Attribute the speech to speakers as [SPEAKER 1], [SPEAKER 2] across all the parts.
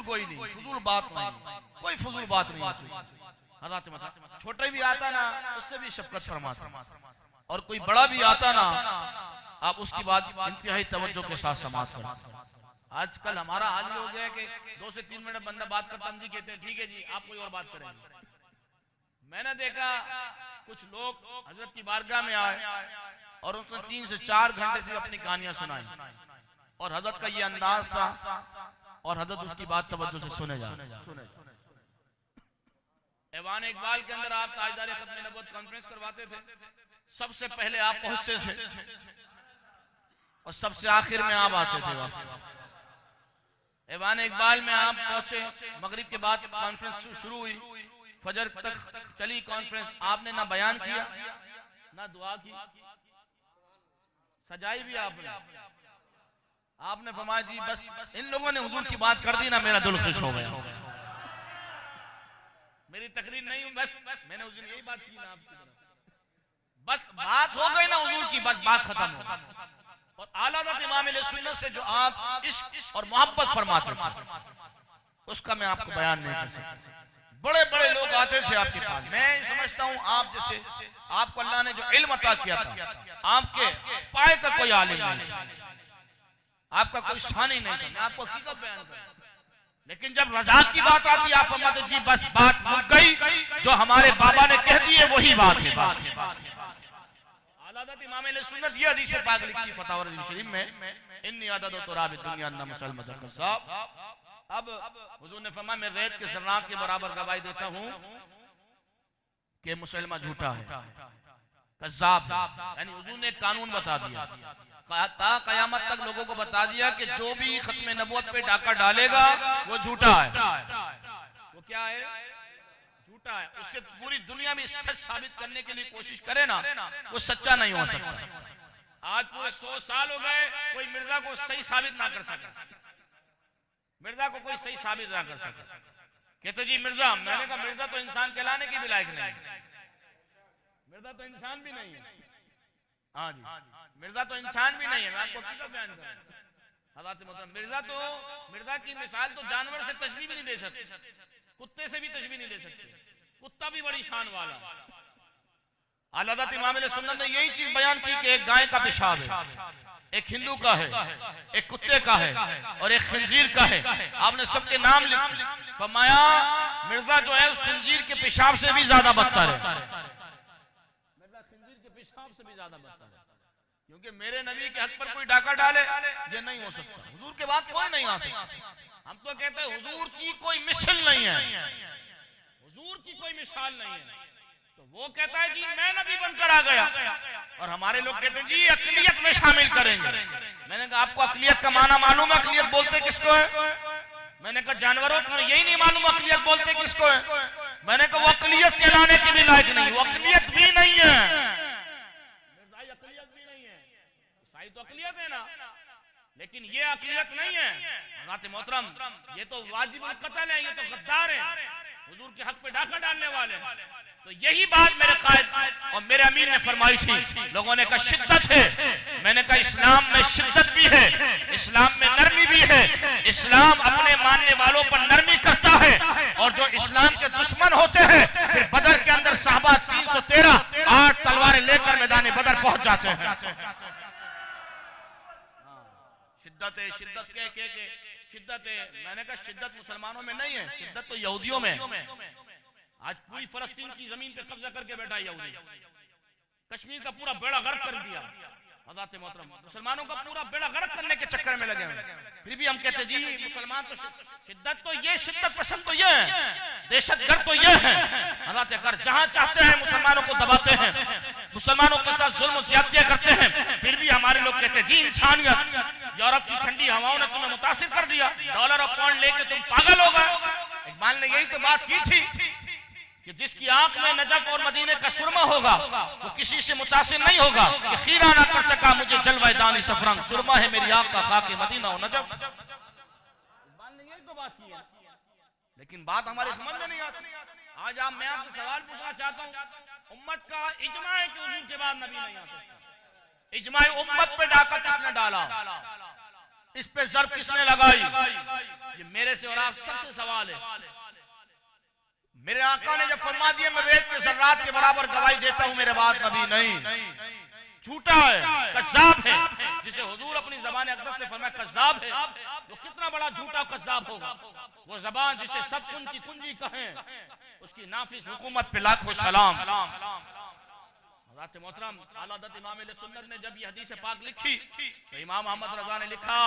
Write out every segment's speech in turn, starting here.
[SPEAKER 1] कोई नहीं, फजूल बात नहीं, कोई फजूल बात नहीं होती। हज़रत मतलब छोटे भी आता ना उससे भी शफकत फरमाता, और कोई बड़ा भी आता ना आप उसकी बात इंतहाई तवज्जो के साथ समाज करते। आजकल हमारा हाल ये हो गया कि 2 से 3 मिनट बंदा बात करता, हम जी कहते हैं ठीक है जी आप कोई और बात करेंगे। मैंने देखा कुछ लोग हजरत की बारगाह में आए और उसने 3 से 4 घंटे से अपनी कहानियां सुनाई, और हजरत का ये अंदाज था, और हजरत उसकी बात तवज्जो से सुने जा। ऐवान इकबाल के अंदर आप ताजदार खत्म नबूवत कॉन्फ्रेंस करवाते थे, सबसे पहले आप पहुंचते थे और सबसे आखिर में आप आते थे। ऐवान इकबाल में आप पहुंचे, मगरिब के बाद कॉन्फ्रेंस शुरू हुई, फजर तक चली कॉन्फ्रेंस, आपने ना बयान किया ना दुआ की, सजाई भी आपने फरमाया जी बस इन लोगों ने हुजूर की बात कर दी ना मेरा दिल खुश हो गया, मेरी तकरीर नहीं, बस मैंने उस दिन यही बात की ना आपकी तरफ, बस बात हो गई ना हुजूर की, बस बात खत्म हो गई। और आला हज़रत इमाम अहले सुन्नत से जो आप इश्क और मोहब्बत फरमाते थे उसका मैं आपको बयान नहीं कर सकता। बड़े बड़े लोग आते थे आपके पास, मैं समझता हूँ आप जैसे आपको अल्लाह ने जो इल्म अता किया था, आपके पाए का कोई आलिम नहीं, आपका कोई शान ही नहीं था, मैं आपको हकीकत बयान करूं। लेकिन जब रजा की बात आती है आप फरमाते जी बस बात मुक गई, जो हमारे बाबा ने कह दी है वही बात है। आला इमाम अहले सुन्नत ये हदीस पाक लिखी फतावा शरीफ में, इन्नी आदत तुराब दुनिया अन्ना मुसलमान साहब। अब हुजूर ने फरमाया मैं रेत के ज़र्रात के बराबर गवाही देता हूं कि मुसलमान झूठा है, कज़्ज़ाब, यानी हुजूर ने कानून बता दिया, ता कयामत तक लोगों को बता दिया कि जो भी खत्म नबूवत पे डाका डालेगा वो झूठा है। वो क्या है? झूठा है। उसके पूरी दुनिया में सच साबित करने के लिए कोशिश करे ना, वो सच्चा नहीं हो सकता। आज पूरे 100 साल हो गए, कोई मिर्जा को सही साबित ना कर सके, मिर्जा को कोई सही साबित ना कर सके। कहते जी मिर्जा, मैंने कहा मिर्जा तो इंसान कहलाने की भी लायक नहीं, मिर्जा तो इंसान भी नहीं है। हाँ जी, मिर्जा तो इंसान भी नहीं है, मैं आपको हकीकत बयान करूं। हज़रत मोहतरम मिर्जा की मिसाल तो जानवर से तशबीह भी नहीं दे सकते, कुत्ते से भी तशबीह नहीं दे सकते, कुत्ता भी बड़ी शान वाला। आला हज़रत इमाम अहले सुन्नत ने यही चीज बयान की कि एक गाय का पेशाब है, एक हिंदू का है, एक कुत्ते का है और एक खंजीर का है। आपने सबके नाम लिखे, फरमाया मिर्जा जो है उस खंजीर के पेशाब से भी ज्यादा बदतर है, मिर्जा खंजीर के पेशाब से भी ज्यादा बदतर है, क्योंकि मेरे नबी के हक पर कोई डाका डाले ये नहीं हो सकता, हुजूर के बाद कोई नहीं आ सकता। हम तो कहते हैं हुजूर की कोई मिसाल नहीं है, हुजूर की कोई मिसाल नहीं है, तो वो कहता है जी मैं नबी बनकर आ गया, और हमारे लोग कहते हैं जी अक़लियत में शामिल करेंगे। मैंने कहा आपको अक़लियत का माना मालूम है? अक़लियत बोलते किसको है? मैंने कहा जानवरों को यही नहीं मालूम अक़लियत बोलते किसको है? मैंने कहा वो अक़लियत कहलाने की भी लायक नहीं, वो अक़लियत भी नहीं है, मिर्ज़ाई अक़लियत भी नहीं है, ईसाई तो अक़लियत है ना, लेकिन ये अक़लियत नहीं है। हज़रत मोहतरम ये तो वाजिबुल क़त्ल है, ये तो गद्दार है, हुजूर के हक पे डाका डालने वाले। तो यही बात मेरे कायद और मेरे अमीर ने फरमाई थी, लोगों ने कहा शिद्दत है, मैंने कहा इस्लाम में शिद्दत भी है, इस्लाम में नरमी भी है, इस्लाम अपने मानने वालों पर नरमी करता है, और जो इस्लाम के दुश्मन होते हैं फिर बदर के अंदर साहबा 313 8 तलवारें लेकर मैदान बदर पहुंच जाते हैं। शिद्दत है, शिद्दत के शिद्दत है, मैंने कहा शिद्दत मुसलमानों में नहीं है, शिद्दत तो यहूदियों में। आज पूरी फलस्तीन की जमीन पे कब्जा करके बैठा यहूदी, कश्मीर का पूरा बेड़ा गर्क कर दिया। हज़रत मोहतरम मुसलमानों का पूरा बेड़ा गर्क करने के चक्कर में लगे हैं, फिर भी हम कहते जी मुसलमान तो शिद्दत तो ये, शिद्दत पसंद तो ये है, दहशतगर्द तो ये है। हज़रत अगर जहां चाहते हैं मुसलमानों को दबाते हैं, मुसलमानों के साथ जुल्म ज़्यादतियां करते हैं, फिर भी हमारे लोग कहते हैं जी इंसानियत, यूरोप की ठंडी हवाओं ने तुम्हें मुतासिर कर दिया, डॉलर और पाउंड लेके तुम पागल हो गए। इकबाल ने यही तो बात की थी कि जिसकी आंख में नजफ और मदीने का सुरमा होगा वो किसी से मुतासिर नहीं होगा, कि खीरा ना कर सका मुझे जलवा दानी सफरंग, सुरमा है मेरी आंख का खाके मदीना और नजफ। इकबाल ने यही तो बात की है, लेकिन बात हमारे समझ में नहीं आती। आज आप मैं आपसे सवाल पूछना चाहता हूँ, उम्मत का इजमा है कि हुजूर के बाद नबी नहीं आ सकता, इजमा उम्मत पे डाका किसने डाला? इस पे जर्ब किसने लगाई? ये मेरे से और आप सबसे सवाल है। मेरे आका ने जब फरमा दिया मैं रेत के जर्रात के बराबर गवाही देता हूं, मेरे बाद नबी नहीं, झूठा है, कज़्ज़ाब है, जिसे हुजूर अपनी ज़बान अक़दस से फरमाया कज़्ज़ाब है, वो कितना बड़ा झूठा कज़्ज़ाब होगा। वो ज़बान जिसे सब कुंजी कुंजी कहें, उसकी नाफिज हुकूमत पे लाखों सलाम। हज़रत मोहतरम आला हज़रत इमाम अहले सुन्नत ने जब ये हदीस पाक लिखी तो इमाम अहमद रज़ा ने लिखा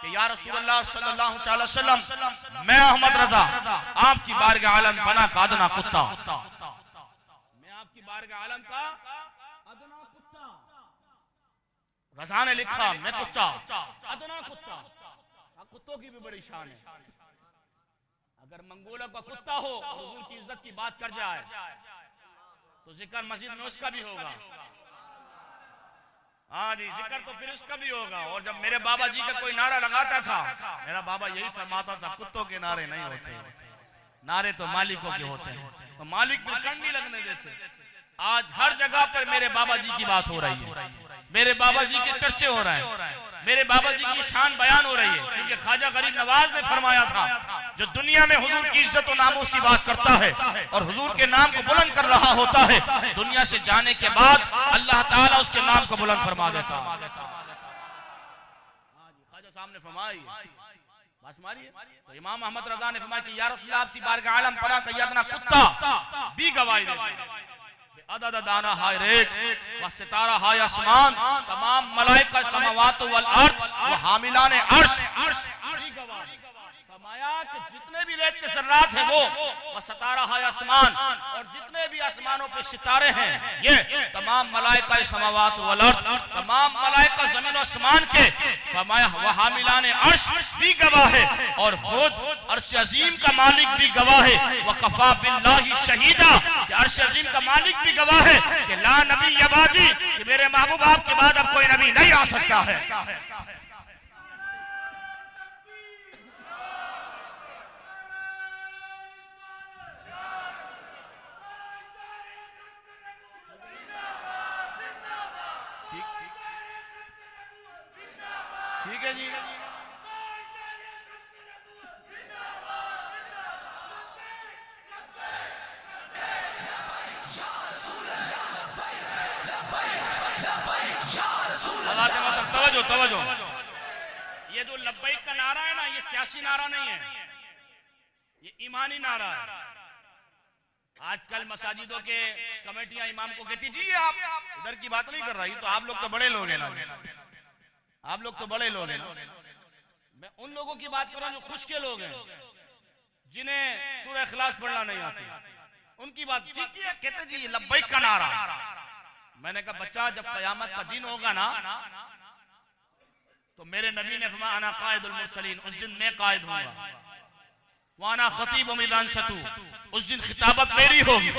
[SPEAKER 1] कि या रसूलल्लाह सल्लल्लाहु अलैहि वसल्लम, मैं अहमद रज़ा आपकी बारगाह आलम बना का अदना कुत्ता, मैं आपकी बारगाह आलम का अदना कुत्ता। रज़ा ने लिखा मैं कुत्ता, अदना कुत्ता। कुत्तों की भी बड़ी शान है। अगर मंगोलों का कुत्ता हो और हुजूर की इज्जत की बात कर जाए तो जिक्र मस्जिद में उसका भी होगा। हाँ जी, जिक्र तो फिर उसका भी होगा। और जब मेरे बाबा जी का कोई नारा लगाता था, मेरा बाबा यही फरमाता था कुत्तों के नारे नहीं होते, नारे तो मालिकों के होते हैं। तो मालिक भी कंडी लगने देते। आज हर जगह पर मेरे बाबा जी की बात हो रही है, मेरे बाबा जी के चर्चे हो रहे हैं, मेरे बाबा जी की शान बयान हो रही है। क्योंकि ख्वाजा गरीब नवाज ने फरमाया था जो दुनिया में हुजूर की इज्जत और नामूस की बात करता है और हुजूर के नाम को बुलंद कर रहा होता है, दुनिया से जाने के बाद अल्लाह ताला उसके नाम को बुलंद फरमा देता। ख्वाजा साहब ने फरमाई बस मारिए तो इमाम अहमद रज़ा ने फरमाया कि या रसूलल्लाह आपकी बारगाह आलम पना कयदना कुत्ता भी गवाही देता। अदद दाना हाय रेत व सितारा हाय आसमान, तमाम मलाइका समावात वल अर्द व हामिलाने अर्श भी गवाह। फरमाया कि जितने भी रेत के ज़र्रात हैं वो व सितारा हाय आसमान, और जितने भी आसमानों पे सितारे हैं ये तमाम मलाइका समावात वल अर्द, तमाम मलाइका ज़मीन और आसमान के। फरमाया व हामिलाने अर्श भी गवाह है और खुद अर्श अजीम का मालिक भी गवाह है। व कफा बिल्लाहि शहीदा, अर्श अजीम का मालिक भी गवाह है कि ला नबी यबादी, कि मेरे महबूब आपके बाद अब कोई नबी नहीं आ सकता है। ठीक है जी। तवज्जो, ये जो लब्बैक का नारा है ना, ये सियासी नारा नहीं है, ये ईमानी नारा है। आजकल मसाजिदों के कमेटियां इमाम को कहती जी आप इधर की बात नहीं कर रही, तो आप लोग तो बड़े लोग हैं ना, आप लोग तो बड़े लोग हैं ना। मैं उन लोगों की बात कर रहा हूं जो खुश के लोग हैं, जिन्हें सूरह इखलास पढ़ना नहीं आती, उनकी बात कहते जी लब्बैक का नारा। मैंने कहा बच्चा जब क़यामत का दिन होगा ना तो मेरे नबी ने फरमाया अना कायदुल मुरसलीन, उस दिन मैं कायद होऊंगा। वाना खतीब उम्मीदान सतू, उस दिन खिताबत मेरी होगी,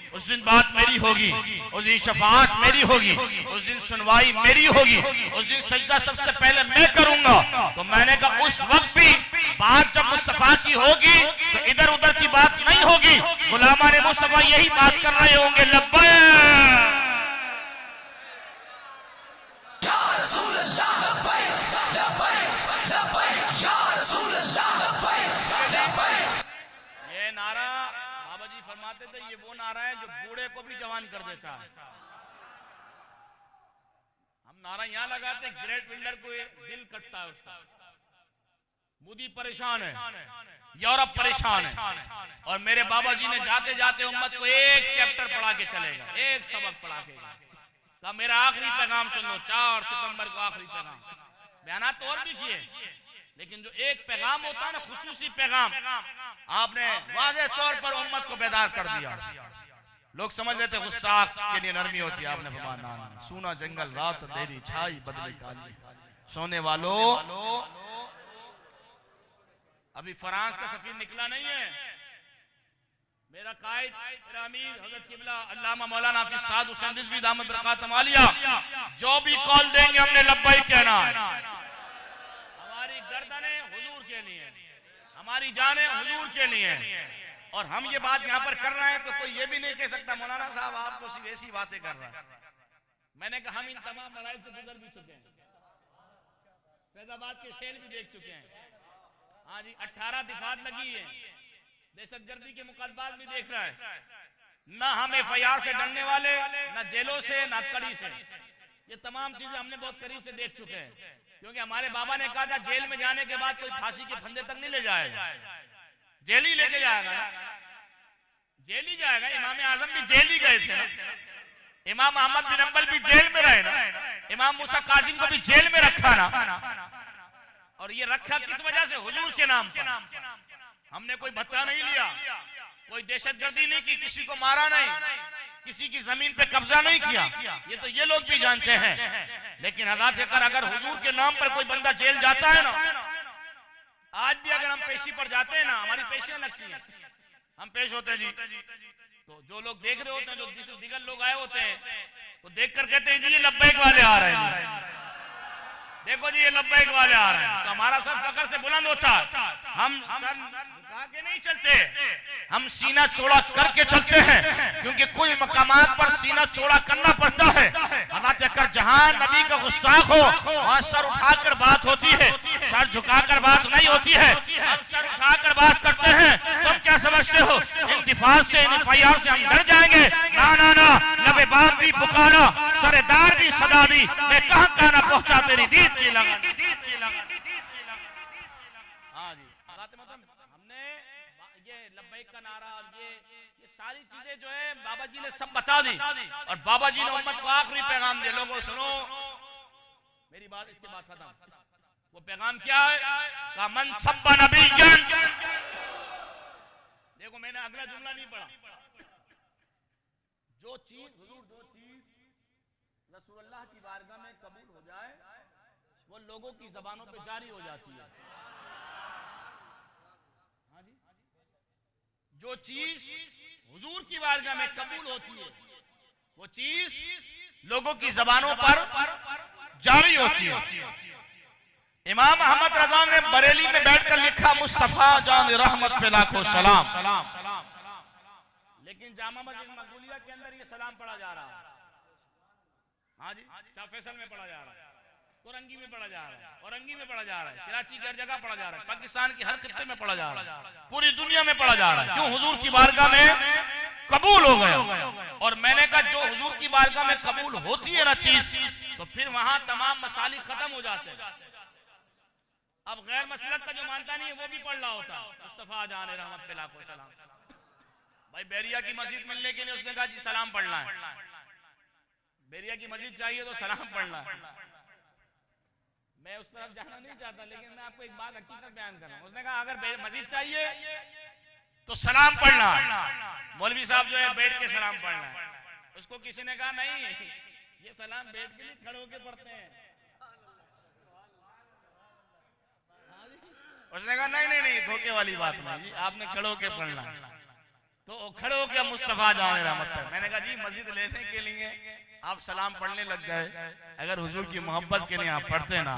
[SPEAKER 1] उस दिन बात मेरी होगी, उस दिन शफाअत मेरी होगी, उस दिन सुनवाई मेरी होगी, उस दिन सजदा सबसे पहले मैं करूंगा। तो मैंने कहा उस वक्त भी बात जब मुस्तफा की होगी तो इधर उधर की बात नहीं होगी, गुलामान मुस्तफा यही बात कर रहे होंगे लब्बैक नारा। बाबा जी फरमाते थे ये वो नारा है जो बूढ़े को भी जवान कर देता है। हम नारा यहाँ लगाते हैं, ग्रेट बिल्डर को दिल कटता है उसका, मोदी परेशान है, यूरोप परेशान है, और मेरे बाबा जी ने जाते जाते उम्मत को एक चैप्टर पढ़ा के चलेगा, एक सबक पढ़ा के कहा मेरा आखिरी पैगाम सुन लो, 4 सितंबर को आखिरी पैगाम। बयानात तो और भी किए, लेकिन जो एक पैगाम होता है ना, खुसूसी पैगाम, आपने वाज़ेह तौर पर उम्मत को बेदार कर दिया। लोग समझ लेते गुस्ताख के लिए नरमी होती है, आपने फरमाया सूना जंगल रात देरी छाई बदली काली, सोने वालों अभी फ्रांस का सफीर निकला नहीं है। मेरा कायद मेरा अमीर हज़रत किबला अल्लामा मौलाना हाफिज़ साद हुसैन रिज़वी दामद बरकातुहु आलिया जो भी कॉल देंगे हमने लब्बैक कहना है। हमारी गर्दनें हुजूर के लिए, हमारी जानें हुजूर के लिए, और हम ये बात यहाँ पर कर रहे हैं तो कोई ये भी नहीं कह सकता मौलाना साहब आप तो सिर्फ ऐसी बातें कर रहे हैं। मैंने कहा हम इन तमाम मराइल से गुजर भी चुके हैं, फैजाबाद के शेर भी देख चुके हैं। हाँ जी, 18 दिफात लगी है, दहशतगर्दी के मुकदमात भी देख रहा है। ना हम एफआईआर से डरने वाले, ना जेलों से, ना कड़ी से। ये तमाम चीजें हमने बहुत करीब से देख चुके हैं, क्योंकि हमारे बाबा ने कहा था जेल में जाने के बाद कोई फांसी के फंदे तक नहीं ले जाएगा, जेल ही लेके जाएगा, जेल ही जाएगा। इमाम आजम भी जेल ही गए थे, इमाम अहमद बिन हंबल भी जेल में रहे ना, इमाम मूसा काजिम को भी जेल में रखा ना। और ये रखा किस वजह से? हुजूर के नाम पर। हमने कोई भत्ता नहीं लिया, कोई दहशतगर्दी नहीं की, किसी को मारा नहीं, किसी की जमीन पे कब्जा नहीं किया, ये तो ये लोग भी जानते हैं। लेकिन अगर हुजूर के नाम पर कोई बंदा जेल जाता है ना, आज भी अगर हम पेशी पर जाते हैं ना, हमारी पेशियां लगती हैं, हम पेश होते हैं जी, तो जो लोग देख रहे होते हैं, जो दिगर लोग आए होते हैं, तो देख कर कहते हैं जी ये लब्बैक वाले आ रहे हैं, देखो जी ये लब्बैक वाले आ रहे हैं। तो हमारा सर फखर से बुलंद होता, हम सर झुका के नहीं चलते, हम सीना चौड़ा करके चलते हैं, क्योंकि कोई मकामात पर सीना चौड़ा करना पड़ता है। अगर जहां नबी का गुस्ताख हो वहां सर उठाकर बात होती है, सर झुकाकर बात नहीं होती है। हम सर उठाकर बात करते हैं, तुम क्या समझते हो इंतिफाद से, एफआईआर से हम डर जाएंगे? ना ना ना, लबे बाप भी पुकारा, सरेदार भी सदा दी, मैं कहां कहना पहुंचा तेरी दीद की लगन। हाँ जी, हमने ये लब्बैक का नारा, ये सारी चीजें जो है बाबा जी ने सब बता दी, और बाबा जी ने उम्मत को आखिरी पैगाम दे, लोगों सुनो मेरी बात, इसके बाद खत्म। वो पैगाम क्या है? का मन सब्बा नबिय्यन। देखो मैंने अगला जुमला नहीं पढ़ा। जो चीज रसूलुल्लाह की बारगाह में कबूल हो जाए, वो लोगों की जबानों पे जारी हो जाती है। हाँ जी, जो चीज हुजूर की बारगाह में कबूल होती है, वो चीज लोगों की जबानों पर जारी होती है। इमाम अहमद रजा ने बरेली में बैठकर लिखा, मुस्तफा जान रहमत पे लाखों सलाम। लेकिन जामा मस्जिद मकबूलिया के अंदर ये सलाम पढ़ा जा रहा है। हाँ जी, शाह फैसल में पढ़ा जा रहा है, कोरंगी में पढ़ा जा रहा है, औरंगी में पढ़ा जा रहा है, कराची की हर जगह पढ़ा जा रहा है, पाकिस्तान की हर खित्ते में पढ़ा जा रहा है, पूरी दुनिया में पढ़ा जा रहा है। क्यों? हुजूर की बारगाह में कबूल हो गया। और मैंने कहा जो हुजूर की बारगाह में कबूल होती है ना चीज, तो फिर वहां तमाम मसालिक खत्म हो जाते हैं। अब गैर मसलक का जो मानता नहीं है वो भी पढ़ रहा होता, मुस्तफा जान रहमत पे लाखों सलाम। भाई बैरिया की मस्जिद मिलने के लिए उसने कहा जी सलाम पढ़ना है, बैरिया की मस्जिद चाहिए तो सलाम पढ़ना है। मैं उस तरफ जाना नहीं चाहता, लेकिन मैं आपको एक बात हकीकत बयान कर रहा हूं। उसने कहा अगर मस्जिद चाहिए तो सलाम पढ़ना है, मौलवी साहब जो है बैठ के सलाम पढ़ना है। उसको किसी ने कहा नहीं, ये सलाम बैठ के नहीं खड़े होके पढ़ते हैं। उसने कहा नहीं नहीं नहीं, धोखे वाली बात नहीं जी, आपने खड़े होके पढ़ना। तो खड़े होके मुस्तफा जान रहमत पे। मैंने कहा जी मस्जिद लेने के लिए आप सलाम पढ़ने लग गए, अगर हुजूर की मोहब्बत के लिए आप पढ़ते ना,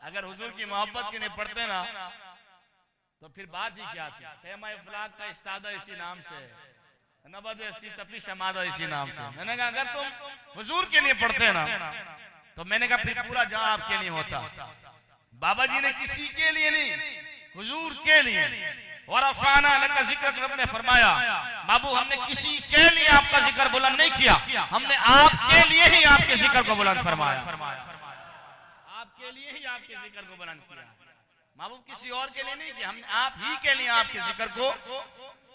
[SPEAKER 1] अगर हुजूर की मोहब्बत के लिए पढ़ते ना, तो फिर बात ही क्या थी? खेमा इफलाक का इस्तादा इसी नाम से, नबद अस्ती तफी शमादा इसी नाम से। मैंने कहा अगर तुम हुजूर के लिए पढ़ते ना, तो मैंने कहा फिर पूरा जहां आपके लिए होता। बाबा जी ने किसी के लिए नहीं, हुजूर के लिए। वरफाना लका जिक्र, रब ने फरमाया बाबू हमने किसी के लिए आपका जिक्र बुलंद नहीं किया, हमने आपके लिए ही आपके जिक्र को बुलंद फरमाया। आपके लिए ही आपके जिक्र को बुलंद किया, महबूब किसी और के लिए नहीं किया, हमने आप ही के लिए आपके जिक्र को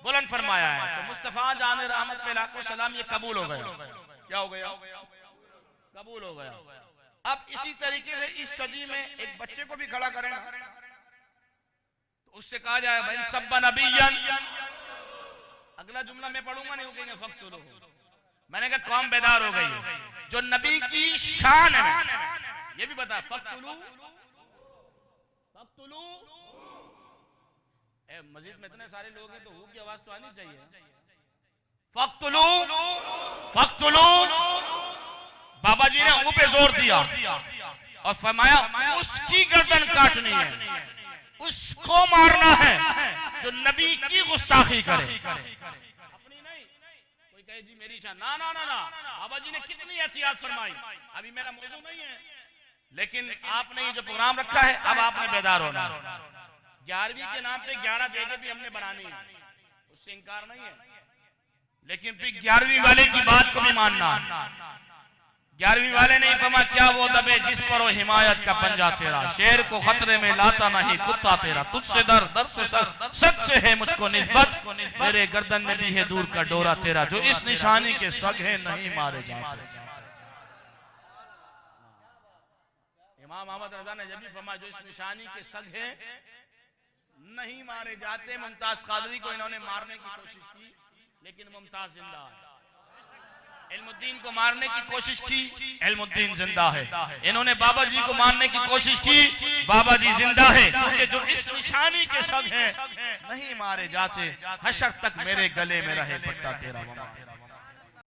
[SPEAKER 1] बुलंद फरमाया है। तो मुस्तफा जान रहमत पे लाखों सलाम ये कबूल हो गया। क्या हो गया? कबूल हो गया। अब इसी तरीके से इस सदी में एक बच्चे को भी खड़ा करें ना, तो उससे कहा जाए भाई सब्बा नबिय्यन। अगला जुमला मैं पढ़ूंगा नहीं, कहेंगे फक्तुलू। मैंने कहा कौम बेदार हो गई, जो नबी की शान है ये भी बता। फक्तुलू फक्तुलू, मस्जिद में इतने सारे लोग हैं तो हू की आवाज तो आनी चाहिए। फक्तुलू फक्तुलू, बाबा जी ने मुंह पे जोर दिया और फरमाया उसकी गर्दन काटनी है, उसको मारना है जो नबी की गुस्ताखी करे, अपनी नहीं। कोई कहे नहीं जी मेरी इच्छा, ना ना ना ना, बाबा जी ने कितनी एहतियात फरमाई। अभी मेरा मौजू नहीं है, लेकिन आपने ये जो प्रोग्राम रखा है, अब आपने बेदार होना। 11वीं के नाम पे 11 देगे भी हमने बनानी है, उससे इनकार नहीं है, लेकिन फिर 11वीं वाले की बात को भी मानना। 11वीं वाले ने फरमा क्या वो दबे जिस पर वो हिमायत का पंजा तेरा, शेर को खतरे में लाता नहीं कुत्ता तेरा, तुझसे दर दर से सच से है मुझको निस्बत, मेरे गर्दन में भी है दूर का डोरा तेरा, जो इस निशानी के सग है नहीं मारे जाते। इमाम अहमद रज़ा ने जब भी फरमाया जो इस निशानी के सग है नहीं मारे जाते। मुमताज कादरी को इन्होंने मारने की कोशिश की, लेकिन मुमताज जिंदा है। इल्मुद्दीन को मारने की कोशिश की, इल्मुद्दीन जिंदा है। इन्होंने बाबा जी को मारने की कोशिश की, बाबा जी जिंदा है, क्योंकि जो इस निशानी के सग हैं नहीं मारे जाते, हशर तक मेरे गले में रहे पट्टा तेरा।